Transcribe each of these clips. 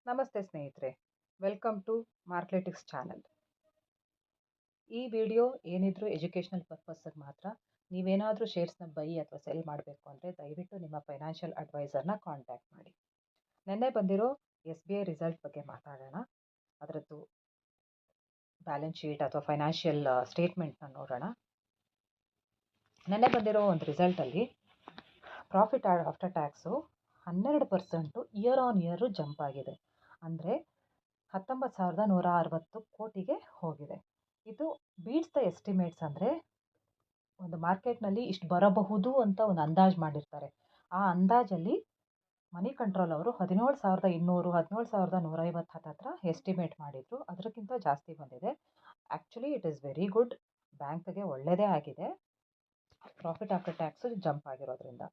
ನಮಸ್ತೆ ಸ್ನೇಹಿತರೆ, welcome to ಮಾರ್ಕ್ಲೆಟಿಕ್ಸ್ channel. ಈ ವಿಡಿಯೋ ಏನಿದ್ರು ಎಜುಕೇಷನಲ್ ಪರ್ಪಸ್ಗೆ ಮಾತ್ರ. ನೀವೇನಾದರೂ ಶೇರ್ಸ್ನ ಬೈ ಅಥವಾ ಸೆಲ್ ಮಾಡಬೇಕು ಅಂದರೆ ದಯವಿಟ್ಟು ನಿಮ್ಮ ಫೈನಾನ್ಷಿಯಲ್ ಅಡ್ವೈಸರ್ನ ಕಾಂಟ್ಯಾಕ್ಟ್ ಮಾಡಿ. ನೆನ್ನೆ ಬಂದಿರೋ SBI ರಿಸಲ್ಟ್ ಬಗ್ಗೆ ಮಾತಾಡೋಣ. ಅದರದ್ದು ಬ್ಯಾಲೆನ್ಸ್ ಶೀಟ್ ಅಥವಾ ಫೈನಾನ್ಷಿಯಲ್ ಸ್ಟೇಟ್ಮೆಂಟ್ನ ನೋಡೋಣ. ನೆನ್ನೆ ಬಂದಿರೋ ಒಂದು ರಿಸಲ್ಟಲ್ಲಿ profit after tax 12% year on year jump ಆಗಿದೆ. ಅಂದರೆ 19,160 ಕೋಟಿಗೆ ಹೋಗಿದೆ. ಇದು ಬೀಟ್ಸ್ ದ ಎಸ್ಟಿಮೇಟ್ಸ್. ಅಂದರೆ ಒಂದು ಮಾರ್ಕೆಟ್ನಲ್ಲಿ ಇಷ್ಟು ಬರಬಹುದು ಅಂತ ಒಂದು ಅಂದಾಜು ಮಾಡಿರ್ತಾರೆ. ಆ ಅಂದಾಜಲ್ಲಿ ಮನಿ ಕಂಟ್ರೋಲ್ ಅವರು 17,200 17,150 ಹತ್ತಿರ ಎಸ್ಟಿಮೇಟ್ ಮಾಡಿದರು. ಅದಕ್ಕಿಂತ ಜಾಸ್ತಿ ಬಂದಿದೆ. Actually it is very good. ಬ್ಯಾಂಕ್ಗೆ ಒಳ್ಳೆಯದೇ ಆಗಿದೆ ಪ್ರಾಫಿಟ್ ಆಫ್ಟರ್ ಟ್ಯಾಕ್ಸು ಜಂಪ್ ಆಗಿರೋದ್ರಿಂದ.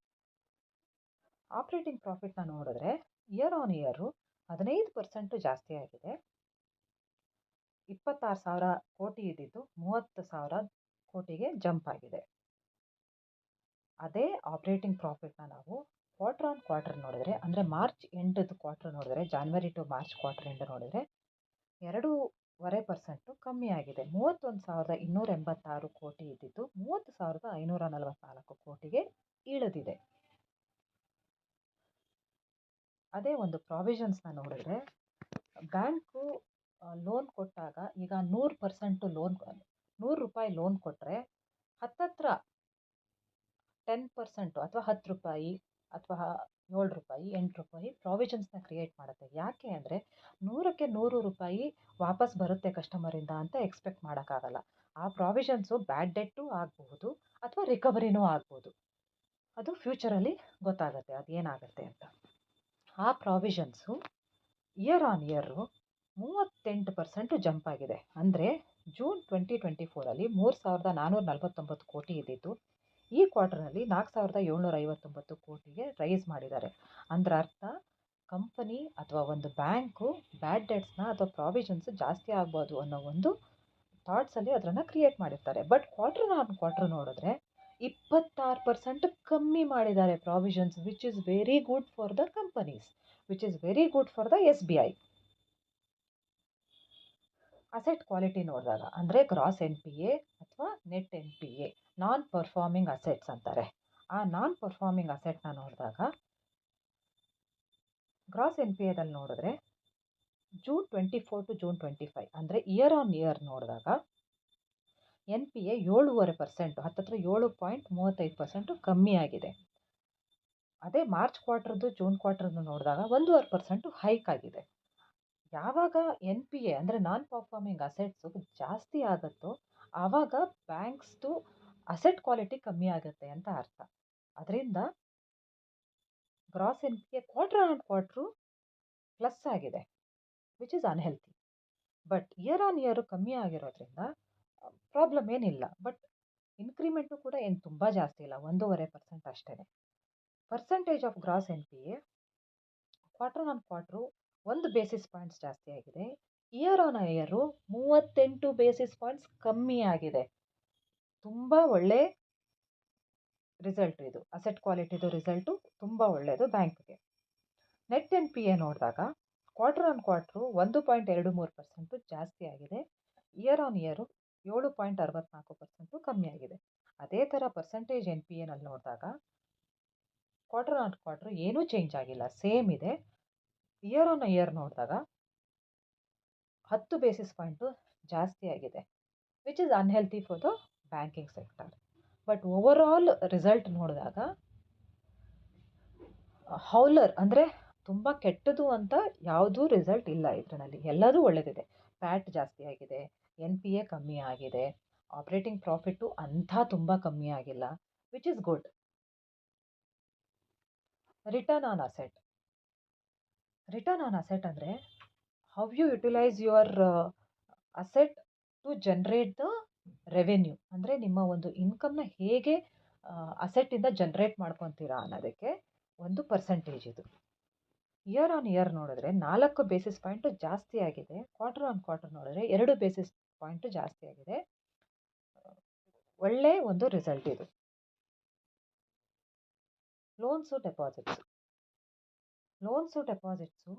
ಆಪ್ರೇಟಿಂಗ್ ಪ್ರಾಫಿಟ್ನ ನೋಡಿದ್ರೆ ಇಯರ್ ಆನ್ ಇಯರು 15% ಜಾಸ್ತಿ ಆಗಿದೆ. 26,000 ಕೋಟಿ ಇದ್ದಿದ್ದು 30,000 ಕೋಟಿಗೆ ಜಂಪ್ ಆಗಿದೆ. ಅದೇ ಆಪ್ರೇಟಿಂಗ್ ಪ್ರಾಫಿಟ್ನ ನಾವು ಕ್ವಾರ್ಟರ್ ಆನ್ ಕ್ವಾರ್ಟರ್ ನೋಡಿದ್ರೆ, ಅಂದರೆ ಮಾರ್ಚ್ ಎಂಡದ ಕ್ವಾರ್ಟರ್ ನೋಡಿದ್ರೆ, January to March quarter end ನೋಡಿದ್ರೆ 2.5% ಕಮ್ಮಿ ಆಗಿದೆ. 31,286 ಕೋಟಿ ಇದ್ದಿದ್ದು 30,544 ಕೋಟಿಗೆ ಇಳಿದಿದೆ. ಅದೇ ಒಂದು ಪ್ರಾವಿಷನ್ಸ್ನ ನೋಡಿದ್ರೆ, ಬ್ಯಾಂಕು ಲೋನ್ ಕೊಟ್ಟಾಗ ಈಗ 100% ಲೋನ್, 100 ರೂಪಾಯಿ ಲೋನ್ ಕೊಟ್ಟರೆ ಹತ್ತತ್ರ 10% ಅಥವಾ 10 ರೂಪಾಯಿ ಅಥವಾ 7 ರೂಪಾಯಿ 8 ರೂಪಾಯಿ ಪ್ರಾವಿಷನ್ಸ್ನ ಕ್ರಿಯೇಟ್ ಮಾಡುತ್ತೆ. ಯಾಕೆ ಅಂದರೆ 100ಕ್ಕೆ 100 ರೂಪಾಯಿ ವಾಪಸ್ ಬರುತ್ತೆ ಕಸ್ಟಮರಿಂದ ಅಂತ ಎಕ್ಸ್ಪೆಕ್ಟ್ ಮಾಡೋಕ್ಕಾಗಲ್ಲ. ಆ ಪ್ರಾವಿಷನ್ಸು ಬ್ಯಾಡ್ ಡೆಟ್ಟು ಆಗಬಹುದು ಅಥವಾ ರಿಕವರಿನೂ ಆಗ್ಬೋದು. ಅದು ಫ್ಯೂಚರಲ್ಲಿ ಗೊತ್ತಾಗುತ್ತೆ ಅದೇನಾಗುತ್ತೆ ಅಂತ. ಆ provisions year on year 38% jump ಆಗಿದೆ. ಅಂದರೆ ಜೂನ್ 2024 3,449 ಕೋಟಿ ಇದ್ದಿದ್ದು ಈ ಕ್ವಾರ್ಟರ್ನಲ್ಲಿ 4,759 ಕೋಟಿಗೆ ರೈಸ್ ಮಾಡಿದ್ದಾರೆ. ಅಂದ್ರೆ ಅರ್ಥ, ಕಂಪನಿ ಅಥವಾ ಒಂದು ಬ್ಯಾಂಕು ಬ್ಯಾಡ್ ಡೆಟ್ಸ್ನ ಅಥವಾ ಪ್ರಾವಿಷನ್ಸ್ ಜಾಸ್ತಿ ಆಗ್ಬೋದು ಅನ್ನೋ ಒಂದು ಥಾಟ್ಸಲ್ಲಿ ಅದನ್ನು ಕ್ರಿಯೇಟ್ ಮಾಡಿರ್ತಾರೆ. ಬಟ್ ಕ್ವಾರ್ಟರ್ ಆನ್ ಕ್ವಾರ್ಟರ್ ನೋಡಿದ್ರೆ 26% ಕಮ್ಮಿ ಮಾಡಿದ್ದಾರೆ provisions, which is very good for the companies, which is very good for the SBI. Asset quality ನೋಡಿದಾಗ, ಅಂದರೆ ಗ್ರಾಸ್ NPA ಅಥವಾ ನೆಟ್ NPA, ನಾನ್ ಪರ್ಫಾರ್ಮಿಂಗ್ ಅಸೆಟ್ಸ್ ಅಂತಾರೆ. ಆ ನಾನ್ ಪರ್ಫಾರ್ಮಿಂಗ್ ಅಸೆಟ್ನ ನೋಡಿದಾಗ ಗ್ರಾಸ್ NPAದಲ್ಲಿ ನೋಡಿದ್ರೆ ಜೂನ್ 24 ಟು ಜೂನ್ 25, ಅಂದರೆ ಇಯರ್ ಆನ್ ಇಯರ್ ನೋಡಿದಾಗ NPA 7.5%, ಹತ್ತತ್ರ 7.35% ಕಮ್ಮಿ ಆಗಿದೆ. ಅದೇ ಮಾರ್ಚ್ ಕ್ವಾರ್ಟರ್ದು ಜೂನ್ ಕ್ವಾರ್ಟರ್ದು ನೋಡಿದಾಗ 1.5% ಹೈಕ್ ಆಗಿದೆ. ಯಾವಾಗ NPA ಅಂದರೆ ನಾನ್ ಪರ್ಫಾರ್ಮಿಂಗ್ ಅಸೆಟ್ಸು ಜಾಸ್ತಿ ಆಗುತ್ತೋ ಆವಾಗ ಬ್ಯಾಂಕ್ಸ್ದು ಅಸೆಟ್ ಕ್ವಾಲಿಟಿ ಕಮ್ಮಿ ಆಗುತ್ತೆ ಅಂತ ಅರ್ಥ. ಅದರಿಂದ gross NPA quarter on quarter plus ಆಗಿದೆ, which is unhealthy. But year on year ಕಮ್ಮಿ ಆಗಿರೋದ್ರಿಂದ ಪ್ರಾಬ್ಲಮ್ ಏನಿಲ್ಲ. ಬಟ್ ಇನ್ಕ್ರಿಮೆಂಟು ಕೂಡ ಏನು ತುಂಬ ಜಾಸ್ತಿ ಇಲ್ಲ, 1.5% ಅಷ್ಟೇ. Percentage of gross NPA quarter on quarter 1 basis points ಜಾಸ್ತಿ ಆಗಿದೆ. Year on year 38 basis points ಕಮ್ಮಿ ಆಗಿದೆ. ತುಂಬ ಒಳ್ಳೆ ರಿಸಲ್ಟ್ ಇದು. ಅಸೆಟ್ ಕ್ವಾಲಿಟಿದು ರಿಸಲ್ಟು ತುಂಬ ಒಳ್ಳೆಯದು ಬ್ಯಾಂಕ್ಗೆ. ನೆಟ್ NPA ನೋಡಿದಾಗ ಕ್ವಾರ್ಟರ್ ಆನ್ ಕ್ವಾರ್ಟ್ರು 1.23% ಜಾಸ್ತಿ ಆಗಿದೆ. ಇಯರ್ ಆನ್ ಇಯರು 7.64% ಕಮ್ಮಿ ಆಗಿದೆ. ಅದೇ ಥರ ಪರ್ಸೆಂಟೇಜ್ NPAನಲ್ಲಿ ನೋಡಿದಾಗ ಕ್ವಾರ್ಟರ್ ಆನ್ ಕ್ವಾರ್ಟ್ರು ಏನೂ ಚೇಂಜ್ ಆಗಿಲ್ಲ, ಸೇಮ್ ಇದೆ. ಇಯರ್ ಆನ್ ಇಯರ್ ನೋಡಿದಾಗ 10 ಬೇಸಿಸ್ ಪಾಯಿಂಟು ಜಾಸ್ತಿ ಆಗಿದೆ, which is unhealthy for the banking sector. But over all result ನೋಡಿದಾಗ ಹೌಲರ್ ಅಂದರೆ ತುಂಬ ಕೆಟ್ಟದು ಅಂತ ಯಾವುದೂ ರಿಸಲ್ಟ್ ಇಲ್ಲ ಇದರಲ್ಲಿ, ಎಲ್ಲದೂ ಒಳ್ಳೆಯದಿದೆ. ಪ್ಯಾಟ್ ಜಾಸ್ತಿ ಆಗಿದೆ, NPA ಕಮ್ಮಿ ಆಗಿದೆ, ಆಪ್ರೇಟಿಂಗ್ ಪ್ರಾಫಿಟ್ಟು ಅಂಥ ತುಂಬ ಕಮ್ಮಿ ಆಗಿಲ್ಲ, which is good. Return on asset. Return on asset ಅಂದರೆ how you utilise your asset to generate the revenue. ಅಂದರೆ ನಿಮ್ಮ ಒಂದು ಇನ್ಕಮ್ನ ಹೇಗೆ ಅಸೆಟ್ಟಿಂದ ಜನ್ರೇಟ್ ಮಾಡ್ಕೊತೀರಾ ಅನ್ನೋದಕ್ಕೆ ಒಂದು ಪರ್ಸೆಂಟೇಜ್ ಇದು. ಇಯರ್ ಆನ್ ಇಯರ್ ನೋಡಿದ್ರೆ 4 ಬೇಸಿಸ್ ಪಾಯಿಂಟು ಜಾಸ್ತಿ ಆಗಿದೆ. ಕ್ವಾರ್ಟರ್ ಆನ್ ಕ್ವಾರ್ಟರ್ ನೋಡಿದ್ರೆ 2 ಬೇಸಿಸ್ ಪಾಯಿಂಟು ಜಾಸ್ತಿ ಆಗಿದೆ. ಒಳ್ಳೆ ಒಂದು ರಿಸಲ್ಟ್ ಇದು. ಲೋನ್ಸು ಡೆಪಾಸಿಟ್ಸು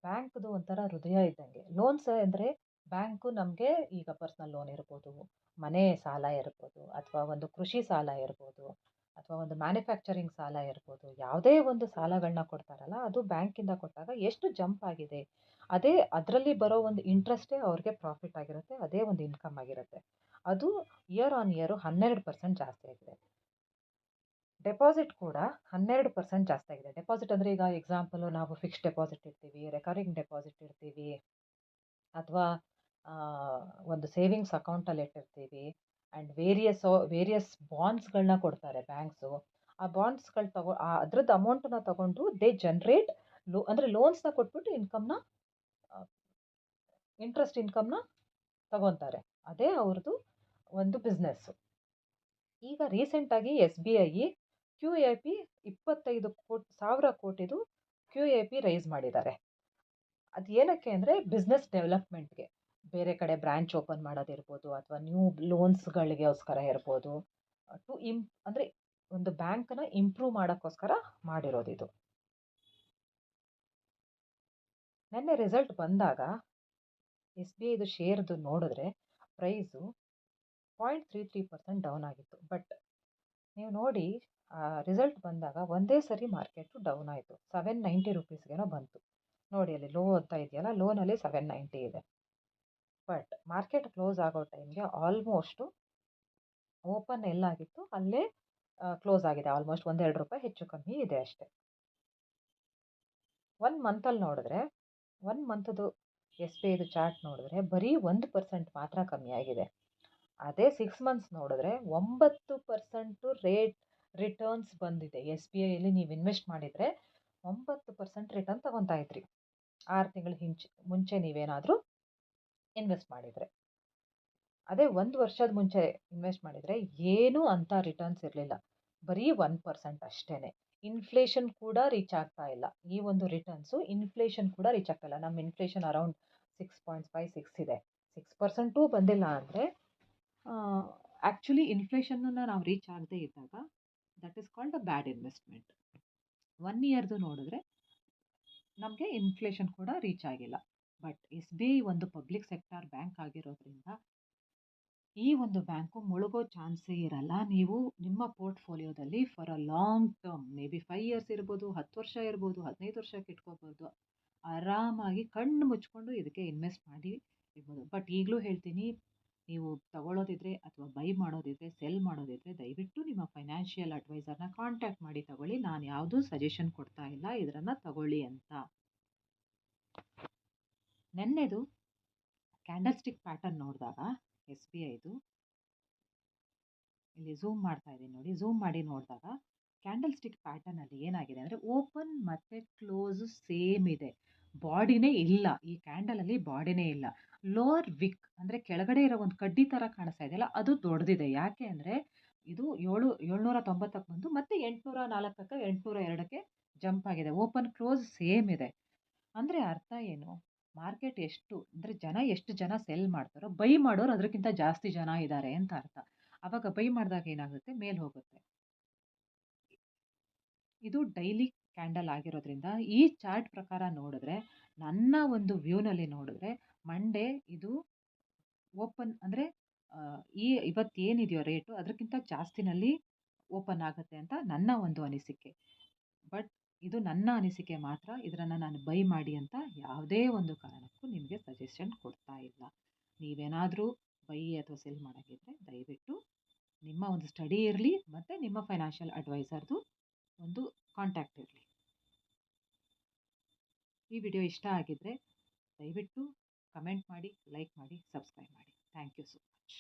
ಬ್ಯಾಂಕ್ದು ಒಂಥರ ಹೃದಯ ಇದ್ದಂಗೆ. ಲೋನ್ಸ್ ಅಂದರೆ ಬ್ಯಾಂಕು ನಮಗೆ ಈಗ ಪರ್ಸನಲ್ ಲೋನ್ ಇರ್ಬೋದು, ಮನೆ ಸಾಲ ಇರ್ಬೋದು, ಅಥವಾ ಒಂದು ಕೃಷಿ ಸಾಲ ಇರ್ಬೋದು, ಅಥವಾ ಒಂದು ಮ್ಯಾನುಫ್ಯಾಕ್ಚರಿಂಗ್ ಸಾಲ ಇರ್ಬೋದು. ಯಾವುದೇ ಒಂದು ಸಾಲಗಳನ್ನ ಕೊಡ್ತಾರಲ್ಲ, ಅದು ಬ್ಯಾಂಕಿಂದ ಕೊಟ್ಟಾಗ ಎಷ್ಟು ಜಂಪ್ ಆಗಿದೆ. ಅದೇ ಅದರಲ್ಲಿ ಬರೋ ಒಂದು ಇಂಟ್ರೆಸ್ಟೇ ಅವ್ರಿಗೆ ಪ್ರಾಫಿಟ್ ಆಗಿರುತ್ತೆ. ಅದೇ ಒಂದು ಇನ್ಕಮ್ ಆಗಿರುತ್ತೆ. ಅದು ಇಯರ್ ಆನ್ ಇಯರು 12% ಜಾಸ್ತಿ ಆಗಿದೆ. ಡೆಪಾಸಿಟ್ ಕೂಡ 12% ಜಾಸ್ತಿ ಆಗಿದೆ. ಡೆಪಾಸಿಟ್ ಅಂದರೆ ಈಗ ಎಕ್ಸಾಂಪಲು ನಾವು ಫಿಕ್ಸ್ಡ್ ಡೆಪಾಸಿಟ್ ಇಡ್ತೀವಿ, ರೆಕರಿಂಗ್ ಡೆಪಾಸಿಟ್ ಇಡ್ತೀವಿ, ಅಥವಾ ಒಂದು ಸೇವಿಂಗ್ಸ್ ಅಕೌಂಟಲ್ಲಿ ಇಟ್ಟಿರ್ತೀವಿ. ಆ್ಯಂಡ್ ವೇರಿಯಸ್ ಬಾಂಡ್ಸ್ಗಳನ್ನ ಕೊಡ್ತಾರೆ ಬ್ಯಾಂಕ್ಸು. ಆ ಬಾಂಡ್ಸ್ಗಳು ಅದ್ರದ್ದು ಅಮೌಂಟನ್ನ ತಗೊಂಡು ದೇ ಜನ್ರೇಟ್ ಅಂದರೆ ಲೋನ್ಸ್ನ ಕೊಟ್ಬಿಟ್ಟು ಇಂಟ್ರೆಸ್ಟ್ ಇನ್ಕಮ್ನ ತಗೊತಾರೆ. ಅದೇ ಅವ್ರದ್ದು ಒಂದು ಬಿಸ್ನೆಸ್ಸು. ಈಗ ರೀಸೆಂಟಾಗಿ SBI QAP 25,000 ಕೋಟಿದು QAP ರೈಸ್ ಮಾಡಿದ್ದಾರೆ. ಅದು ಏನಕ್ಕೆ ಅಂದರೆ ಬಿಸ್ನೆಸ್ ಡೆವಲಪ್ಮೆಂಟ್ಗೆ. ಬೇರೆ ಕಡೆ ಬ್ರ್ಯಾಂಚ್ ಓಪನ್ ಮಾಡೋದಿರ್ಬೋದು, ಅಥವಾ ನ್ಯೂ ಲೋನ್ಸ್ಗಳಿಗೋಸ್ಕರ ಇರ್ಬೋದು. ಅಂದರೆ ಒಂದು ಬ್ಯಾಂಕನ್ನ ಇಂಪ್ರೂವ್ ಮಾಡೋಕ್ಕೋಸ್ಕರ ಮಾಡಿರೋದಿದು. ನೆನ್ನೆ ರಿಸಲ್ಟ್ ಬಂದಾಗ SBIದು ಶೇರ್ದು ನೋಡಿದ್ರೆ ಪ್ರೈಸು 0.33% ಡೌನ್ ಆಗಿತ್ತು. ಬಟ್ ನೀವು ನೋಡಿ, ರಿಸಲ್ಟ್ ಬಂದಾಗ ಒಂದೇ ಸರಿ ಮಾರ್ಕೆಟು ಡೌನ್ ಆಯಿತು. 790 ರುಪೀಸ್ಗೇನೋ ಬಂತು. ನೋಡಿ ಅಲ್ಲಿ ಲೋ ಅಂತ ಇದೆಯಲ್ಲ, ಲೋನಲ್ಲಿ 790 ಇದೆ. ಬಟ್ ಮಾರ್ಕೆಟ್ ಕ್ಲೋಸ್ ಆಗೋ ಟೈಮ್ಗೆ ಆಲ್ಮೋಸ್ಟು ಓಪನ್ ಎಲ್ಲಾಗಿತ್ತು ಅಲ್ಲೇ ಕ್ಲೋಸ್ ಆಗಿದೆ. ಆಲ್ಮೋಸ್ಟ್ 1-2 ರೂಪಾಯಿ ಹೆಚ್ಚು ಕಮ್ಮಿ ಇದೆ ಅಷ್ಟೇ. 1 ಮಂತಲ್ಲಿ ನೋಡಿದ್ರೆ, 1 ಮಂತ್ದು SBIದು ಚಾರ್ಟ್ ನೋಡಿದ್ರೆ ಬರೀ 1% ಮಾತ್ರ ಕಮ್ಮಿ ಆಗಿದೆ. ಅದೇ 6 ಮಂತ್ಸ್ ನೋಡಿದ್ರೆ 9% ರಿಟರ್ನ್ಸ್ ಬಂದಿದೆ. SBIಯಲ್ಲಿ ನೀವು ಇನ್ವೆಸ್ಟ್ ಮಾಡಿದರೆ 9% ರಿಟರ್ನ್ ತಗೊತಾ ಇದ್ರಿ 6 ತಿಂಗಳ ಮುಂಚೆ ನೀವೇನಾದರೂ ಇನ್ವೆಸ್ಟ್ ಮಾಡಿದರೆ. ಅದೇ 1 ವರ್ಷದ ಮುಂಚೆ ಇನ್ವೆಸ್ಟ್ ಮಾಡಿದರೆ ಏನೂ ಅಂತ ರಿಟರ್ನ್ಸ್ ಇರಲಿಲ್ಲ. ಬರೀ 1% ಅಷ್ಟೇ. ಇನ್ಫ್ಲೇಷನ್ ಕೂಡ ರೀಚ್ ಆಗ್ತಾ ಇಲ್ಲ. ಈ ಒಂದು ರಿಟರ್ನ್ಸು ಇನ್ಫ್ಲೇಷನ್ ಕೂಡ ರೀಚ್ ಆಗ್ತಾ ಇಲ್ಲ. ನಮ್ಮ ಇನ್ಫ್ಲೇಷನ್ ಅರೌಂಡ್ 6.56 ಇದೆ. 6% ಬಂದಿಲ್ಲ ಅಂದರೆ ಆ್ಯಕ್ಚುಲಿ ಇನ್ಫ್ಲೇಷನನ್ನು ನಾವು ರೀಚ್ ಆಗದೇ ಇದ್ದಾಗ that is called a bad investment. 1 ಇಯರ್ದು ನೋಡಿದ್ರೆ ನಮಗೆ ಇನ್ಫ್ಲೇಷನ್ ಕೂಡ ರೀಚ್ ಆಗಿಲ್ಲ. ಬಟ್ SBI ಒಂದು ಪಬ್ಲಿಕ್ ಸೆಕ್ಟಾರ್ ಬ್ಯಾಂಕ್ ಆಗಿರೋದ್ರಿಂದ ಈ ಒಂದು ಬ್ಯಾಂಕು ಮುಳುಗೋ ಚಾನ್ಸೇ ಇರಲ್ಲ. ನೀವು ನಿಮ್ಮ ಪೋರ್ಟ್ಫೋಲಿಯೋದಲ್ಲಿ for a long term, maybe 5 years ಇರ್ಬೋದು, 10 ವರ್ಷ ಇರ್ಬೋದು, 15 ವರ್ಷಕ್ಕೆ ಇಟ್ಕೋಬೋದು, ಆರಾಮಾಗಿ ಕಣ್ಣು ಮುಚ್ಕೊಂಡು ಇದಕ್ಕೆ ಇನ್ವೆಸ್ಟ್ ಮಾಡಿ ಇರ್ಬೋದು. ಬಟ್ ಈಗಲೂ ಹೇಳ್ತೀನಿ, ನೀವು ತಗೊಳ್ಳೋದಿದ್ರೆ ಅಥವಾ ಬೈ ಮಾಡೋದಿದ್ರೆ, ಸೆಲ್ ಮಾಡೋದಿದ್ರೆ ದಯವಿಟ್ಟು ನಿಮ್ಮ ಫೈನಾನ್ಷಿಯಲ್ ಅಡ್ವೈಸರ್ನ ಕಾಂಟ್ಯಾಕ್ಟ್ ಮಾಡಿ ತಗೊಳ್ಳಿ. ನಾನು ಯಾವುದೂ ಸಜೆಷನ್ ಕೊಡ್ತಾ ಇಲ್ಲ ಇದನ್ನು ತಗೊಳ್ಳಿ ಅಂತ. ನೆನ್ನೆದು ಕ್ಯಾಂಡಲ್ ಸ್ಟಿಕ್ ಪ್ಯಾಟರ್ನ್ ನೋಡಿದಾಗ SBIದು ಇಲ್ಲಿ ಝೂಮ್ ಮಾಡ್ತಾ ಇದ್ದೀನಿ ನೋಡಿ, ಝೂಮ್ ಮಾಡಿ ನೋಡಿದಾಗ ಕ್ಯಾಂಡಲ್ ಸ್ಟಿಕ್ ಪ್ಯಾಟರ್ನಲ್ಲಿ ಏನಾಗಿದೆ ಅಂದರೆ ಓಪನ್ ಮತ್ತು ಕ್ಲೋಸು ಸೇಮ್ ಇದೆ. ಬಾಡಿನೇ ಇಲ್ಲ, ಈ ಕ್ಯಾಂಡಲಲ್ಲಿ ಬಾಡಿನೇ ಇಲ್ಲ. ಲೋವರ್ ವಿಕ್ ಅಂದರೆ ಕೆಳಗಡೆ ಇರೋ ಒಂದು ಕಡ್ಡಿ ಥರ ಕಾಣಿಸ್ತಾ ಇದೆಯಲ್ಲ, ಅದು ದೊಡ್ಡದಿದೆ. ಯಾಕೆ ಅಂದರೆ ಇದು 790ಕ್ಕೆ ಬಂದು ಮತ್ತೆ 804ಕ್ಕೆ 802ಕ್ಕೆ ಜಂಪ್ ಆಗಿದೆ. ಓಪನ್ ಕ್ಲೋಸ್ ಸೇಮ್ ಇದೆ. ಅಂದರೆ ಅರ್ಥ ಏನು? ಮಾರ್ಕೆಟ್ ಎಷ್ಟು ಜನ ಸೆಲ್ ಮಾಡ್ತಾರೋ, ಬೈ ಮಾಡೋರು ಅದಕ್ಕಿಂತ ಜಾಸ್ತಿ ಜನ ಇದ್ದಾರೆ ಅಂತ ಅರ್ಥ. ಆವಾಗ ಬೈ ಮಾಡಿದಾಗ ಏನಾಗುತ್ತೆ, ಮೇಲೆ ಹೋಗುತ್ತೆ. ಇದು ಡೈಲಿ ಕ್ಯಾಂಡಲ್ ಆಗಿರೋದ್ರಿಂದ ಈ ಚಾರ್ಟ್ ಪ್ರಕಾರ ನೋಡಿದ್ರೆ, ನನ್ನ ಒಂದು ವ್ಯೂನಲ್ಲಿ ನೋಡಿದ್ರೆ ಮಂಡೇ ಇದು ಓಪನ್ ಅಂದರೆ ಇವತ್ತೇನಿದೆಯೋ ರೇಟು ಅದಕ್ಕಿಂತ ಜಾಸ್ತಿನಲ್ಲಿ ಓಪನ್ ಆಗುತ್ತೆ ಅಂತ ನನ್ನ ಒಂದು ಅನಿಸಿಕೆ. ಬಟ್ ಇದು ನನ್ನ ಅನಿಸಿಕೆ ಮಾತ್ರ. ಇದನ್ನು ನಾನು ಬೈ ಮಾಡಿ ಅಂತ ಯಾವುದೇ ಒಂದು ಕಾರಣಕ್ಕೂ ನಿಮಗೆ ಸಜೆಷನ್ ಕೊಡ್ತಾ ಇಲ್ಲ. ನೀವೇನಾದರೂ ಬೈ ಅಥವಾ ಸೆಲ್ ಮಾಡೋಕ್ಕಿದ್ರೆ ದಯವಿಟ್ಟು ನಿಮ್ಮ ಒಂದು ಸ್ಟಡಿ ಇರಲಿ ಮತ್ತು ನಿಮ್ಮ ಫೈನಾನ್ಷಿಯಲ್ ಅಡ್ವೈಸರ್ದು ಒಂದು ಕಾಂಟ್ಯಾಕ್ಟ್ ಇರಲಿ. ಈ ವಿಡಿಯೋ ಇಷ್ಟ ಆಗಿದ್ದರೆ ದಯವಿಟ್ಟು ಕಮೆಂಟ್ ಮಾಡಿ, ಲೈಕ್ ಮಾಡಿ, ಸಬ್ಸ್ಕ್ರೈಬ್ ಮಾಡಿ. Thank you so much.